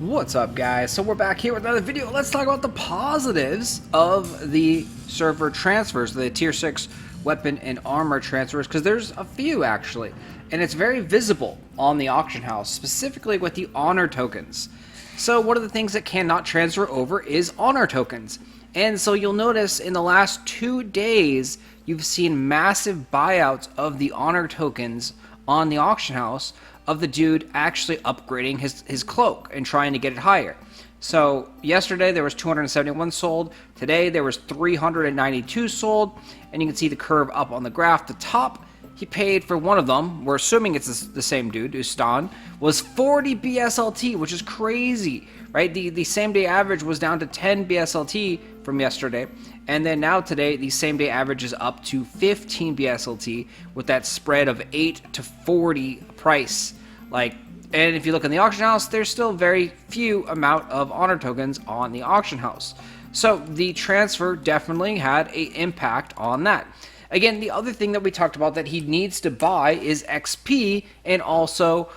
What's up, guys? So we're back here with another video. Let's talk about the positives of the server transfers, the tier 6 weapon and armor transfers, because there's a few actually, and it's very visible on the auction house, specifically with the honor tokens. So one of the things that cannot transfer over is honor tokens, and so you'll notice in the last 2 days you've seen massive buyouts of the honor tokens on the auction house of the dude actually upgrading his cloak and trying to get it higher. So yesterday there was 271 sold, today there was 392 sold, and you can see the curve up on the graph. The top he paid for one of them, we're assuming it's the same dude, Usstan, was 40 BSLT, which is crazy, right? The same day average was down to 10 BSLT from yesterday, and then now today the same day average is up to 15 BSLT with that spread of 8 to 40 price. And if you look in the auction house, there's still very few amount of honor tokens on the auction house. So the transfer definitely had an impact on that. Again, the other thing that we talked about that he needs to buy is XP and also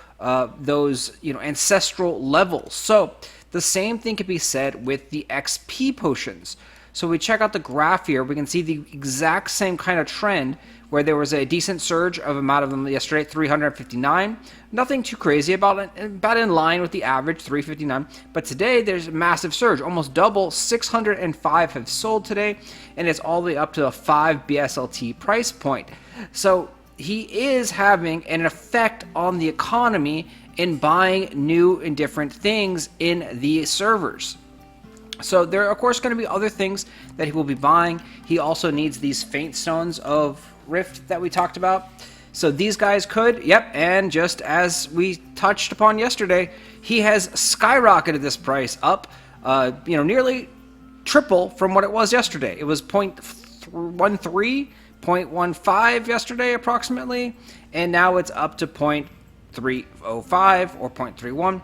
those ancestral levels. So the same thing could be said with the XP potions. So we check out the graph here, we can see the exact same kind of trend where there was a decent surge of amount of them yesterday, 359. Nothing too crazy about it, about in line with the average, 359. But today there's a massive surge, almost double, 605 have sold today, and it's all the way up to a 5 BSLT price point. So he is having an effect on the economy in buying new and different things in the servers. So there are of course going to be other things that he will be buying. He also needs these faint stones of Rift that we talked about. So these guys could, and just as we touched upon yesterday, he has skyrocketed this price up, nearly triple from what it was yesterday. It was 0.13, 0.15 yesterday approximately, and now it's up to 0.305 or 0.31.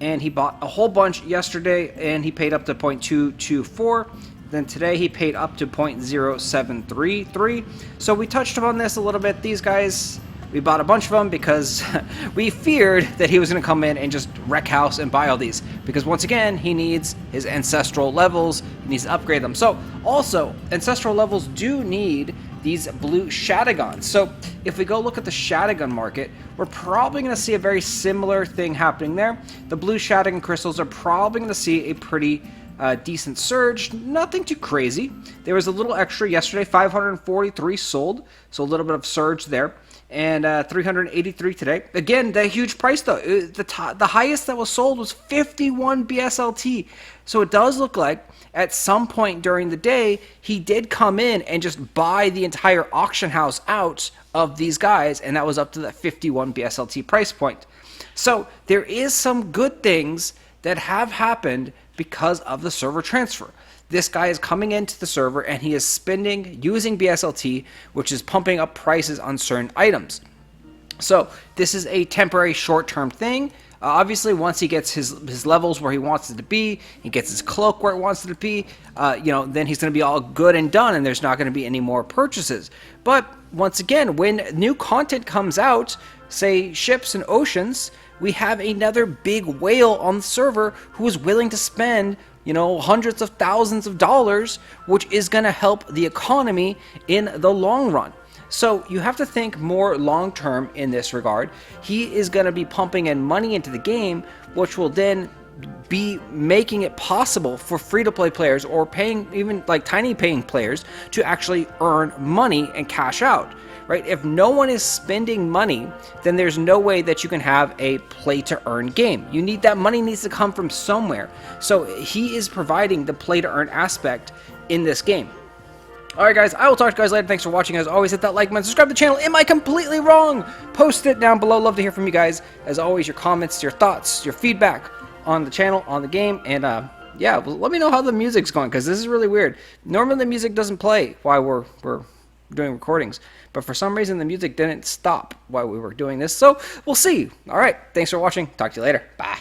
And he bought a whole bunch yesterday, and he paid up to 0.224. Then today he paid up to 0.0733. So we touched upon this a little bit. These guys, we bought a bunch of them because we feared that he was going to come in and just wreck house and buy all these. Because once again, he needs his ancestral levels. He needs to upgrade them. So also, ancestral levels do need these blue Shadowguns. So if we go look at the Shadowgun market, we're probably going to see a very similar thing happening there. The blue Shadowgun crystals are probably going to see a pretty decent surge, nothing too crazy. There was a little extra yesterday, 543 sold, so a little bit of surge there, and 383 today. Again, that huge price though, the highest that was sold was 51 BSLT, so it does look like at some point during the day, he did come in and just buy the entire auction house out of these guys, and that was up to that 51 BSLT price point. So there is some good things that have happened because of the server transfer. This guy is coming into the server and he is spending using BSLT, which is pumping up prices on certain items. So this is a temporary short-term thing. Obviously, once he gets his levels where he wants it to be, he gets his cloak where it wants it to be, then he's going to be all good and done, and there's not going to be any more purchases. But once again, when new content comes out, say ships and oceans, we have another big whale on the server who is willing to spend, hundreds of thousands of dollars, which is going to help the economy in the long run. So you have to think more long-term in this regard. He is going to be pumping in money into the game, which will then be making it possible for free-to-play players or paying, even like tiny paying players, to actually earn money and cash out. Right? If no one is spending money, then there's no way that you can have a play-to-earn game. That money needs to come from somewhere. So he is providing the play-to-earn aspect in this game. Alright guys, I will talk to you guys later. Thanks for watching. As always, hit that like button, subscribe to the channel. Am I completely wrong? Post it down below. Love to hear from you guys. As always, your comments, your thoughts, your feedback on the channel, on the game, and let me know how the music's going, because this is really weird. Normally the music doesn't play while we're doing recordings, but for some reason the music didn't stop while we were doing this, so we'll see. All right, thanks for watching. Talk to you later. Bye.